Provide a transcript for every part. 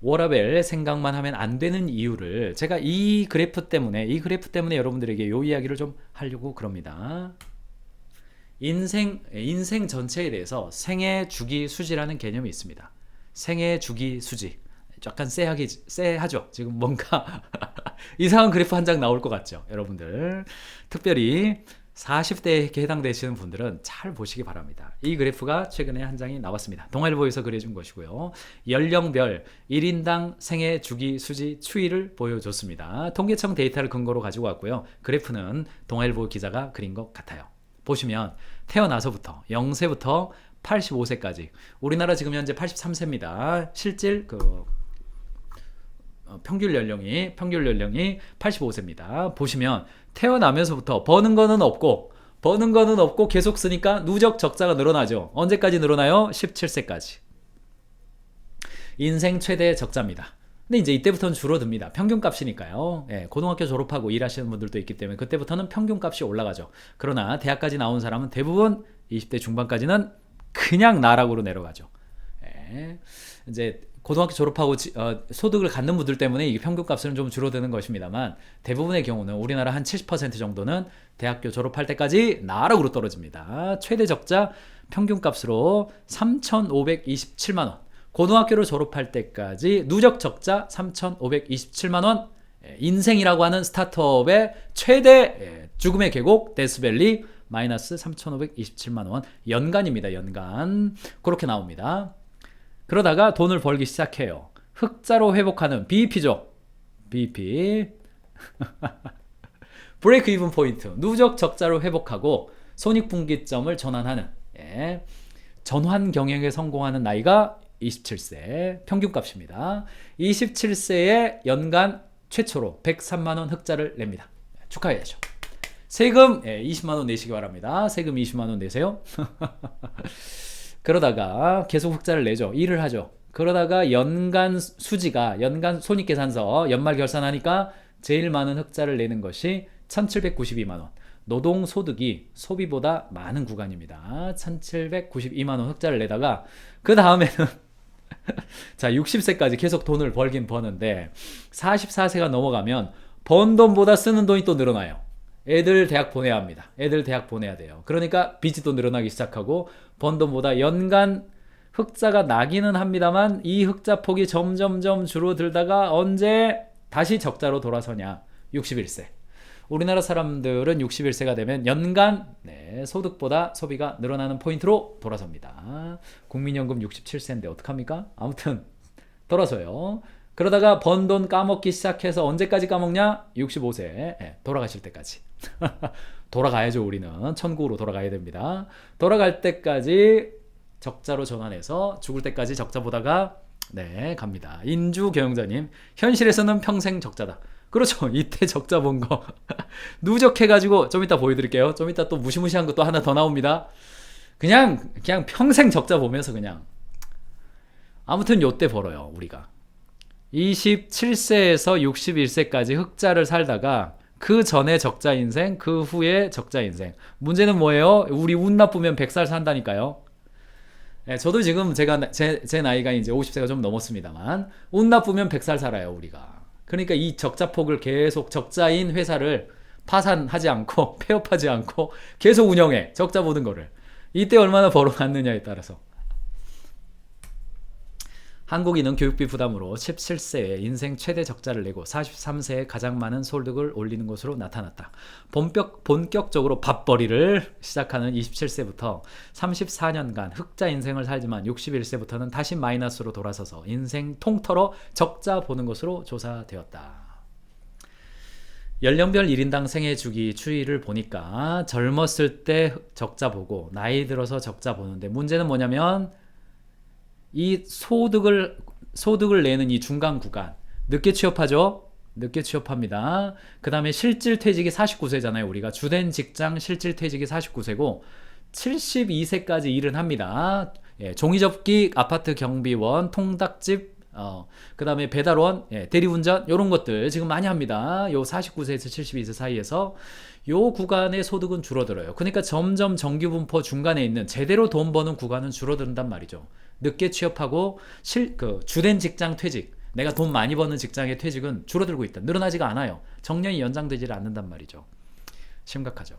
워라밸 생각만 하면 안 되는 이유를 제가 이 그래프 때문에 여러분들에게 이 이야기를 좀 하려고 그럽니다. 인생 전체에 대해서 생애 주기 수지라는 개념이 있습니다. 생애 주기 수지. 약간 쎄하죠? 지금 뭔가 이상한 그래프 한 장 나올 것 같죠? 여러분들. 특별히 40대에 해당되시는 분들은 잘 보시기 바랍니다. 이 그래프가 최근에 한 장이 나왔습니다. 동아일보에서 그려준 것이고요. 연령별 1인당 생애 주기 수지 추이를 보여줬습니다. 통계청 데이터를 근거로 가지고 왔고요. 그래프는 동아일보 기자가 그린 것 같아요. 보시면 태어나서부터 0세부터 85세까지 우리나라 지금 현재 83세입니다. 실질 평균 연령이 85세입니다. 보시면 태어나면서부터 버는 거는 없고 계속 쓰니까 누적 적자가 늘어나죠. 언제까지 늘어나요? 17세까지. 인생 최대 적자입니다. 근데 이제 이때부터는 줄어듭니다. 평균값이니까요. 예, 고등학교 졸업하고 일하시는 분들도 있기 때문에 그때부터는 평균값이 올라가죠. 그러나 대학까지 나온 사람은 대부분 20대 중반까지는 그냥 나락으로 내려가죠. 예, 이제 고등학교 졸업하고 소득을 갖는 분들 때문에 이게 평균값은 좀 줄어드는 것입니다만 대부분의 경우는 우리나라 한 70% 정도는 대학교 졸업할 때까지 나락으로 떨어집니다. 최대 적자 평균값으로 3,527만원. 고등학교를 졸업할 때까지 누적 적자 3,527만원. 인생이라고 하는 스타트업의 최대 죽음의 계곡 데스밸리 마이너스 3,527만원. 연간입니다. 연간. 그렇게 나옵니다. 그러다가 돈을 벌기 시작해요. 흑자로 회복하는 BEP죠. BEP. 브레이크 이븐 포인트. 누적 적자로 회복하고 손익분기점을 전환하는. 예. 전환 경영에 성공하는 나이가 27세. 평균값입니다. 27세에 연간 최초로 103만원 흑자를 냅니다. 축하해야죠. 세금 20만원 내시기 바랍니다. 세금 20만원 내세요. 그러다가 계속 흑자를 내죠. 일을 하죠. 그러다가 연간 수지가 연간 손익계산서 연말 결산하니까 제일 많은 흑자를 내는 것이 1792만원. 노동소득이 소비보다 많은 구간입니다. 1792만원 흑자를 내다가 그 다음에는 자 60세까지 계속 돈을 벌긴 버는데 44세가 넘어가면 번 돈보다 쓰는 돈이 또 늘어나요. 애들 대학 보내야 합니다. 애들 대학 보내야 돼요. 그러니까 빚이 또 늘어나기 시작하고 번 돈보다 연간 흑자가 나기는 합니다만 이 흑자 폭이 점점점 줄어들다가 언제 다시 적자로 돌아서냐. 61세. 우리나라 사람들은 61세가 되면 연간 소득보다 소비가 늘어나는 포인트로 돌아섭니다. 국민연금 67세인데 어떡합니까? 아무튼 돌아서요. 그러다가 번 돈 까먹기 시작해서 언제까지 까먹냐? 65세 돌아가실 때까지. 돌아가야죠. 우리는 천국으로 돌아가야 됩니다. 돌아갈 때까지 적자로 전환해서 죽을 때까지 적자 보다가 갑니다. 인주경영자님, 현실에서는 평생 적자다. 그렇죠. 이때 적자 본 거 누적해가지고 좀 이따 보여드릴게요. 좀 이따 또 무시무시한 거 또 하나 더 나옵니다. 그냥 평생 적자 보면서 그냥 아무튼 요때 벌어요. 우리가 27세에서 61세까지 흑자를 살다가 그 전에 적자 인생, 그 후에 적자 인생. 문제는 뭐예요? 우리 운 나쁘면 100살 산다니까요. 저도 지금 제 나이가 이제 50세가 좀 넘었습니다만 운 나쁘면 100살 살아요. 우리가. 그러니까 이 적자폭을 계속 적자인 회사를 파산하지 않고 폐업하지 않고 계속 운영해. 적자 보는 거를. 이때 얼마나 벌어놨느냐에 따라서. 한국인은 교육비 부담으로 17세에 인생 최대 적자를 내고 43세에 가장 많은 소득을 올리는 것으로 나타났다. 본격적으로 밥벌이를 시작하는 27세부터 34년간 흑자 인생을 살지만 61세부터는 다시 마이너스로 돌아서서 인생 통틀어 적자 보는 것으로 조사되었다. 연령별 1인당 생애 주기 추이를 보니까 젊었을 때 적자 보고 나이 들어서 적자 보는데 문제는 뭐냐면 이 소득을 내는 이 중간 구간 늦게 취업하죠. 늦게 취업합니다. 그 다음에 실질퇴직이 49세잖아요. 우리가 주된 직장 실질퇴직이 49세고 72세까지 일은 합니다. 종이접기, 아파트 경비원, 통닭집, 그 다음에 배달원, 대리운전 이런 것들 지금 많이 합니다. 요 49세에서 72세 사이에서 요 구간의 소득은 줄어들어요. 그러니까 점점 정규분포 중간에 있는 제대로 돈 버는 구간은 줄어든단 말이죠. 늦게 취업하고 주된 직장 퇴직, 내가 돈 많이 버는 직장의 퇴직은 줄어들고 있다. 늘어나지가 않아요. 정년이 연장되지 않는단 말이죠. 심각하죠.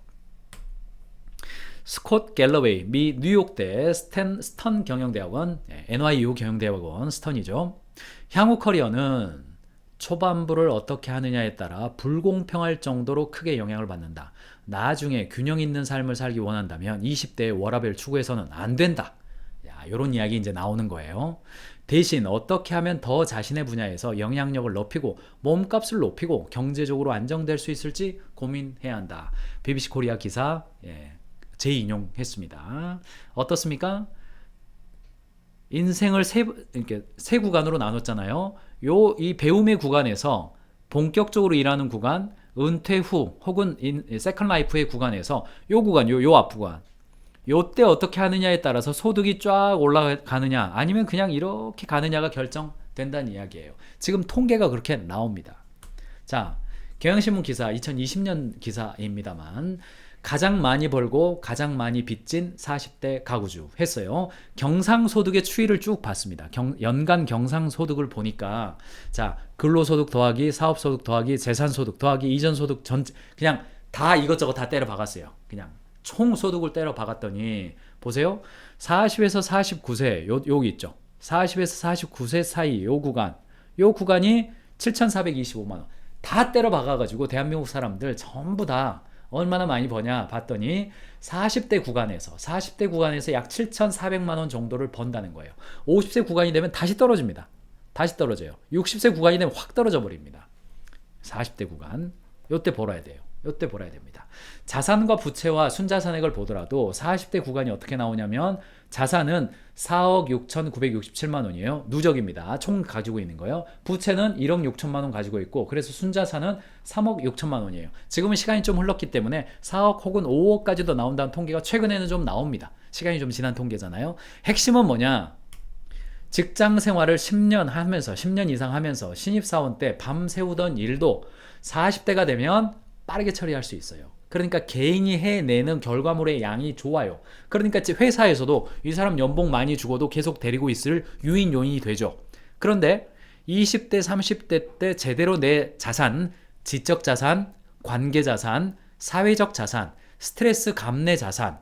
스콧 갤러웨이, 미 뉴욕대 스턴 경영대학원, NYU 경영대학원 스턴이죠. 향후 커리어는 초반부를 어떻게 하느냐에 따라 불공평할 정도로 크게 영향을 받는다. 나중에 균형 있는 삶을 살기 원한다면 20대의 워라밸 추구해서는 안 된다. 이런 이야기 이제 나오는 거예요. 대신 어떻게 하면 더 자신의 분야에서 영향력을 높이고 몸값을 높이고 경제적으로 안정될 수 있을지 고민해야 한다. BBC 코리아 기사 재인용했습니다. 어떻습니까? 인생을 이렇게 세 구간으로 나눴잖아요. 이 배움의 구간에서 본격적으로 일하는 구간, 은퇴 후 혹은 세컨 라이프의 구간에서 요 구간, 요 앞 구간, 요때 어떻게 하느냐에 따라서 소득이 쫙 올라가느냐 아니면 그냥 이렇게 가느냐가 결정된다는 이야기예요. 지금 통계가 그렇게 나옵니다. 자, 경향신문 기사 2020년 기사입니다만 가장 많이 벌고 가장 많이 빚진 40대 가구주 했어요. 경상소득의 추이를 쭉 봤습니다. 연간 경상소득을 보니까 자, 근로소득 더하기 사업소득 더하기 재산소득 더하기 이전소득 그냥 다 이것저것 다 때려 박았어요. 그냥 총 소득을 때려 박았더니 보세요. 40에서 49세 여기 있죠. 40에서 49세 사이 요 구간이 7,425만 원. 다 때려 박아가지고 대한민국 사람들 전부 다 얼마나 많이 버냐 봤더니 40대 구간에서 약 7,400만 원 정도를 번다는 거예요. 50세 구간이 되면 다시 떨어집니다. 다시 떨어져요. 60세 구간이 되면 확 떨어져 버립니다. 40대 구간 요때 벌어야 돼요. 요때 벌어야 됩니다. 자산과 부채와 순자산액을 보더라도 40대 구간이 어떻게 나오냐면 자산은 4억 6,967만 원이에요. 누적입니다. 총 가지고 있는 거예요. 부채는 1억 6천만 원 가지고 있고 그래서 순자산은 3억 6천만 원이에요. 지금은 시간이 좀 흘렀기 때문에 4억 혹은 5억까지도 나온다는 통계가 최근에는 좀 나옵니다. 시간이 좀 지난 통계잖아요. 핵심은 뭐냐? 직장 생활을 10년 이상 하면서 신입사원 때 밤새우던 일도 40대가 되면 빠르게 처리할 수 있어요. 그러니까 개인이 해내는 결과물의 양이 좋아요. 그러니까 회사에서도 이 사람 연봉 많이 주고도 계속 데리고 있을 유인 요인이 되죠. 그런데 20대, 30대 때 제대로 내 자산, 지적 자산, 관계 자산, 사회적 자산, 스트레스 감내 자산,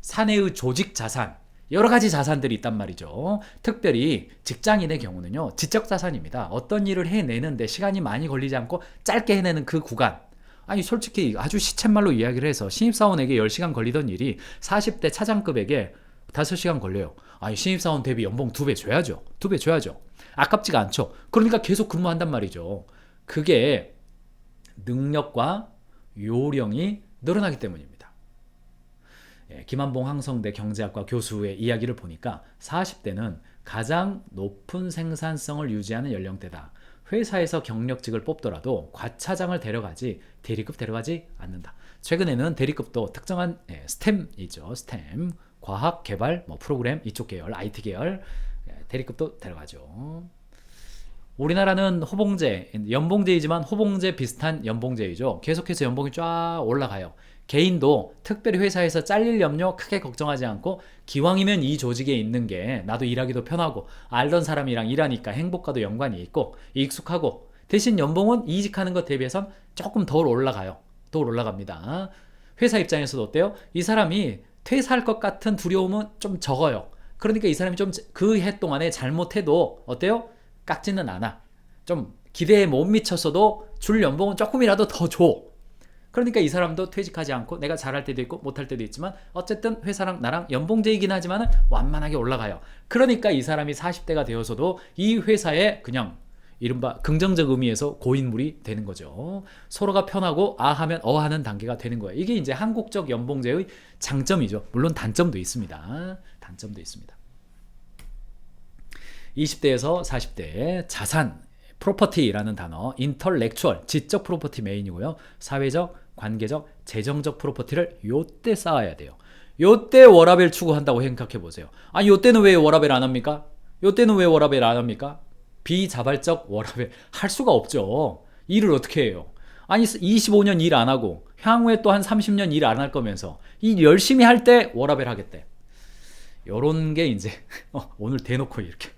사내의 조직 자산, 여러 가지 자산들이 있단 말이죠. 특별히 직장인의 경우는요, 지적 자산입니다. 어떤 일을 해내는데 시간이 많이 걸리지 않고 짧게 해내는 그 구간. 아니 솔직히 아주 시쳇말로 이야기를 해서 신입사원에게 10시간 걸리던 일이 40대 차장급에게 5시간 걸려요. 아니 신입사원 대비 연봉 2배 줘야죠. 2배 줘야죠. 아깝지가 않죠. 그러니까 계속 근무한단 말이죠. 그게 능력과 요령이 늘어나기 때문입니다. 김한봉 항성대 경제학과 교수의 이야기를 보니까 40대는 가장 높은 생산성을 유지하는 연령대다. 회사에서 경력직을 뽑더라도 과차장을 대리급 데려가지 않는다. 최근에는 대리급도 특정한 스템이죠. 스템, 과학, 개발, 프로그램 이쪽 계열, IT 계열 대리급도 데려가죠. 우리나라는 호봉제, 연봉제이지만 호봉제 비슷한 연봉제이죠. 계속해서 연봉이 쫙 올라가요. 개인도 특별히 회사에서 잘릴 염려 크게 걱정하지 않고 기왕이면 이 조직에 있는 게 나도 일하기도 편하고 알던 사람이랑 일하니까 행복과도 연관이 있고 익숙하고 대신 연봉은 이직하는 것 대비해선 조금 덜 올라가요. 덜 올라갑니다. 회사 입장에서도 어때요? 이 사람이 퇴사할 것 같은 두려움은 좀 적어요. 그러니까 이 사람이 좀 그 해 동안에 잘못해도 어때요? 깎지는 않아. 좀 기대에 못 미쳤어도 줄 연봉은 조금이라도 더 줘. 그러니까 이 사람도 퇴직하지 않고 내가 잘할 때도 있고 못할 때도 있지만 어쨌든 회사랑 나랑 연봉제이긴 하지만 완만하게 올라가요. 그러니까 이 사람이 40대가 되어서도 이 회사에 그냥 이른바 긍정적 의미에서 고인물이 되는 거죠. 서로가 편하고 아 하면 어 하는 단계가 되는 거예요. 이게 이제 한국적 연봉제의 장점이죠. 물론 단점도 있습니다. 단점도 있습니다. 20대에서 40대 자산, 프로퍼티라는 단어, 인터렉추얼, 지적 프로퍼티 메인이고요. 사회적, 관계적, 재정적 프로퍼티를 요때 쌓아야 돼요. 요때 워라밸 추구한다고 생각해 보세요. 아니 요때는 왜 워라밸 안 합니까? 요때는 왜 워라밸 안 합니까? 비자발적 워라밸 할 수가 없죠. 일을 어떻게 해요? 아니 25년 일 안 하고 향후에 또 한 30년 일 안 할 거면서 일 열심히 할 때 워라밸 하겠대. 요런 게 이제 오늘 대놓고 이렇게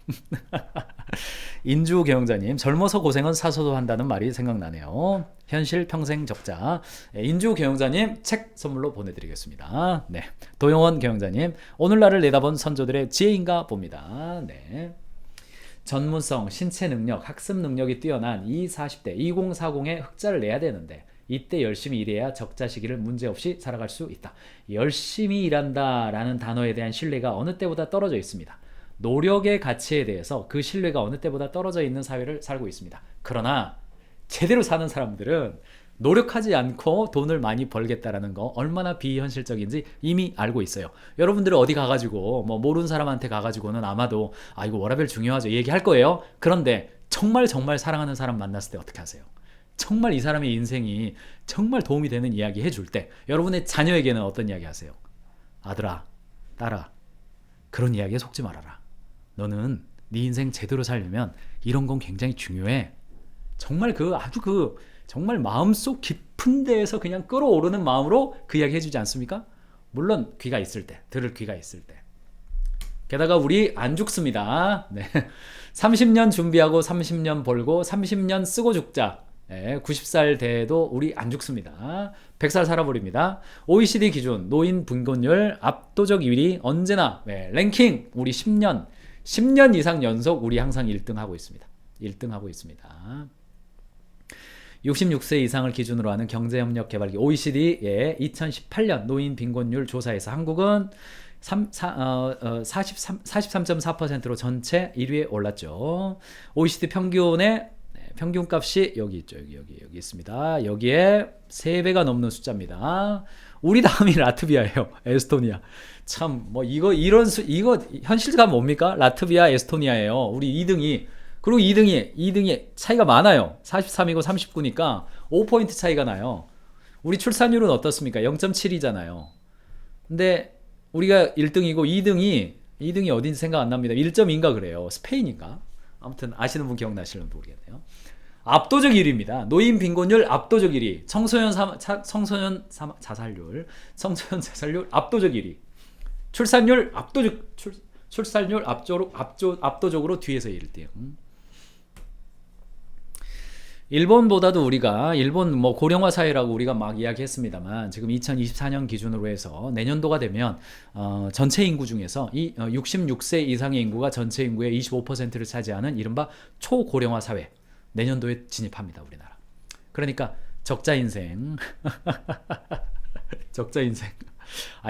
인주 경영자님, 젊어서 고생은 사서도 한다는 말이 생각나네요. 현실 평생 적자. 인주 경영자님 책 선물로 보내드리겠습니다. 네. 도영원 경영자님, 오늘날을 내다본 선조들의 지혜인가 봅니다. 네. 전문성, 신체 능력, 학습 능력이 뛰어난 40대 2040에 흑자를 내야 되는데 이때 열심히 일해야 적자 시기를 문제없이 살아갈 수 있다. 열심히 일한다라는 단어에 대한 신뢰가 어느 때보다 떨어져 있습니다. 노력의 가치에 대해서 그 신뢰가 어느 때보다 떨어져 있는 사회를 살고 있습니다. 그러나 제대로 사는 사람들은 노력하지 않고 돈을 많이 벌겠다라는 거 얼마나 비현실적인지 이미 알고 있어요. 여러분들은 어디 가가지고 뭐 모르는 사람한테 가가지고는 아마도 이거 워라밸 중요하죠 얘기할 거예요. 그런데 정말 사랑하는 사람 만났을 때 어떻게 하세요? 정말 이 사람의 인생이 정말 도움이 되는 이야기 해줄 때 여러분의 자녀에게는 어떤 이야기 하세요? 아들아, 딸아, 그런 이야기에 속지 말아라. 너는 네 인생 제대로 살려면 이런 건 굉장히 중요해. 정말 정말 마음속 깊은 데에서 그냥 끓어오르는 마음으로 그 이야기 해주지 않습니까? 물론 귀가 있을 때, 들을 귀가 있을 때. 게다가 우리 안 죽습니다. 네. 30년 준비하고 30년 벌고 30년 쓰고 죽자. 네, 90살 돼도 우리 안 죽습니다. 100살 살아버립니다. OECD 기준 노인 빈곤율 압도적 1위 언제나 랭킹 우리 10년 이상 연속 우리 항상 1등 하고 있습니다. 1등 하고 있습니다. 66세 이상을 기준으로 하는 경제협력개발기 OECD의 2018년 노인 빈곤율 조사에서 한국은 43.4%로 전체 1위에 올랐죠. OECD 평균의 평균값이 여기 있죠. 여기 있습니다. 여기에 3배가 넘는 숫자입니다. 우리 다음이 라트비아예요. 에스토니아. 참 뭐 이거 현실감 뭡니까? 라트비아, 에스토니아예요. 우리 2등이. 그리고 2등이 차이가 많아요. 43이고 39니까 5포인트 차이가 나요. 우리 출산율은 어떻습니까? 0.7이잖아요. 근데 우리가 1등이고 2등이 어딘지 생각 안 납니다. 1.2인가 그래요. 스페인인가? 아무튼 아시는 분 기억나실는지 모르겠네요. 압도적 1위입니다. 노인 빈곤율 압도적 1위. 청소년 자살률 압도적 1위. 출산율 압도적으로 뒤에서 1등. 일본보다도 일본 뭐 고령화 사회라고 우리가 막 이야기했습니다만 지금 2024년 기준으로 해서 내년도가 되면 전체 인구 중에서 66세 이상의 인구가 전체 인구의 25%를 차지하는 이른바 초고령화 사회 내년도에 진입합니다. 우리나라. 그러니까 적자 인생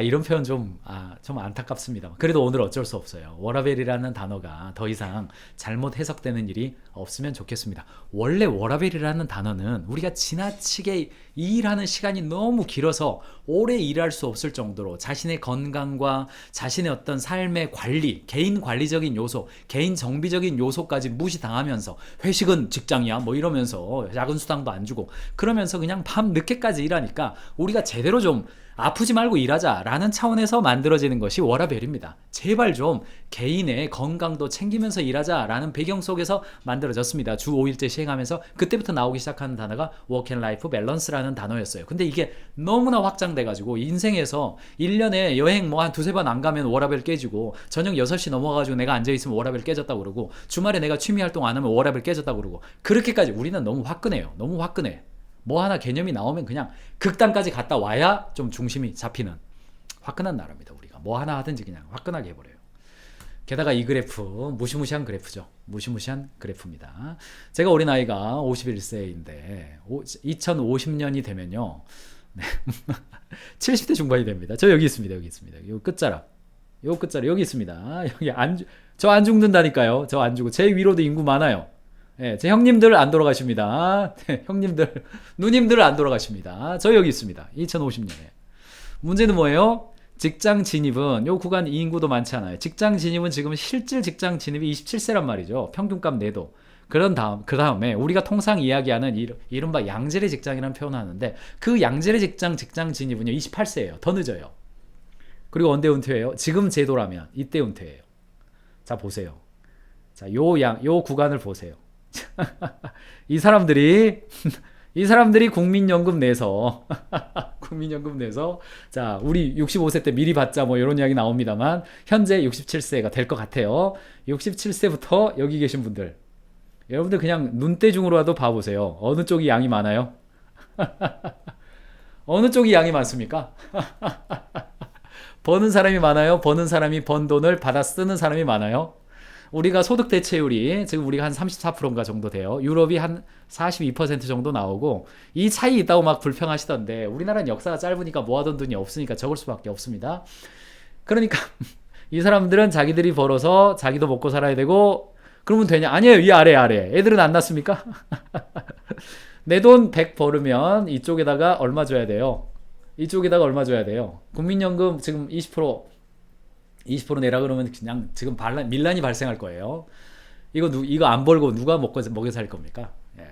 이런 표현 좀 안타깝습니다. 그래도 오늘 어쩔 수 없어요. 워라밸이라는 단어가 더 이상 잘못 해석되는 일이 없으면 좋겠습니다. 원래 워라밸이라는 단어는 우리가 지나치게 일하는 시간이 너무 길어서 오래 일할 수 없을 정도로 자신의 건강과 자신의 어떤 삶의 관리, 개인 관리적인 요소, 개인 정비적인 요소까지 무시당하면서 회식은 직장이야 뭐 이러면서 야근 수당도 안 주고 그러면서 그냥 밤 늦게까지 일하니까 우리가 제대로 좀 아프지 말고 일하자라는 차원에서 만들어지는 것이 워라밸입니다. 제발 좀 개인의 건강도 챙기면서 일하자라는 배경 속에서 만들어졌습니다. 주 5일제 시행하면서 그때부터 나오기 시작하는 단어가 워크 앤 라이프 밸런스라는 단어였어요. 근데 이게 너무나 확장돼가지고 인생에서 1년에 여행 뭐 한 두세 번 안 가면 워라밸 깨지고 저녁 6시 넘어가가지고 내가 앉아있으면 워라밸 깨졌다고 그러고 주말에 내가 취미활동 안 하면 워라밸 깨졌다고 그러고 그렇게까지 우리는 너무 화끈해요. 너무 화끈해. 뭐 하나 개념이 나오면 그냥 극단까지 갔다 와야 좀 중심이 잡히는 화끈한 나라입니다. 우리가 뭐 하나 하든지 그냥 화끈하게 해버려요. 게다가 이 그래프 무시무시한 그래프죠. 무시무시한 그래프입니다. 제가 어린 아이가 51세인데 2050년이 되면요 70대 중반이 됩니다. 저 여기 있습니다. 요 끝자락 여기 있습니다. 여기 저 안 죽는다니까요. 저 안 죽고 제 위로도 인구 많아요. 네, 제 형님들 안 돌아가십니다. 네, 형님들, 누님들 안 돌아가십니다. 저 여기 있습니다. 2050년에. 문제는 뭐예요? 직장 진입은 요 구간 이 인구도 많지 않아요. 직장 진입은 지금 실질 직장 진입이 27세란 말이죠. 평균값 내도. 그 다음에 우리가 통상 이야기하는 이른바 양질의 직장이라는 표현을 하는데 그 양질의 직장 진입은요 28세예요. 더 늦어요. 그리고 언제 은퇴해요? 지금 제도라면 이때 은퇴해요. 자 보세요. 자 요 구간을 보세요. 이 사람들이 이 사람들이 국민연금 내서 국민연금 내서 자 우리 65세 때 미리 받자 뭐 이런 이야기 나옵니다만 현재 67세가 될 것 같아요. 67세부터 여기 계신 분들 여러분들 그냥 눈대중으로라도 봐보세요. 어느 쪽이 양이 많아요? 어느 쪽이 양이 많습니까? 버는 사람이 많아요? 버는 사람이 번 돈을 받아 쓰는 사람이 많아요? 우리가 소득 대체율이 지금 우리가 한 34%인가 정도 돼요. 유럽이 한 42% 정도 나오고 이 차이 있다고 막 불평하시던데 우리나라는 역사가 짧으니까 모아둔 돈이 없으니까 적을 수밖에 없습니다. 그러니까 이 사람들은 자기들이 벌어서 자기도 먹고 살아야 되고 그러면 되냐? 아니에요. 이 아래 애들은 안 낳습니까? 내 돈 100 벌으면 이쪽에다가 얼마 줘야 돼요? 이쪽에다가 얼마 줘야 돼요? 국민연금 지금 20% 내라 그러면 그냥 지금 밀란이 발생할 거예요. 이거 안 벌고 누가 먹여 살 겁니까? 예.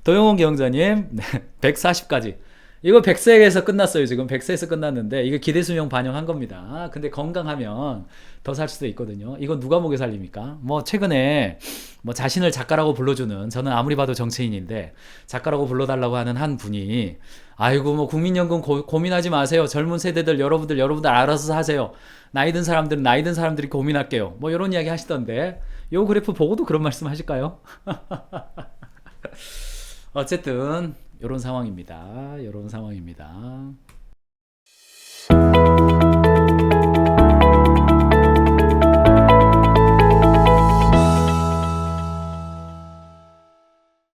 도영원 경자님, 140까지. 이거 100세에서 끝났어요. 지금 100세에서 끝났는데 이거 기대수명 반영한 겁니다. 근데 건강하면 더 살 수도 있거든요. 이거 누가 먹여 살립니까? 뭐 최근에 뭐 자신을 작가라고 불러주는 저는 아무리 봐도 정치인인데 작가라고 불러달라고 하는 한 분이 아이고 뭐 국민연금 고민하지 마세요. 젊은 세대들 여러분들 알아서 하세요. 나이 든 사람들은 나이 든 사람들이 고민할게요. 뭐 이런 이야기 하시던데 요 그래프 보고도 그런 말씀 하실까요? 어쨌든 요런 상황입니다.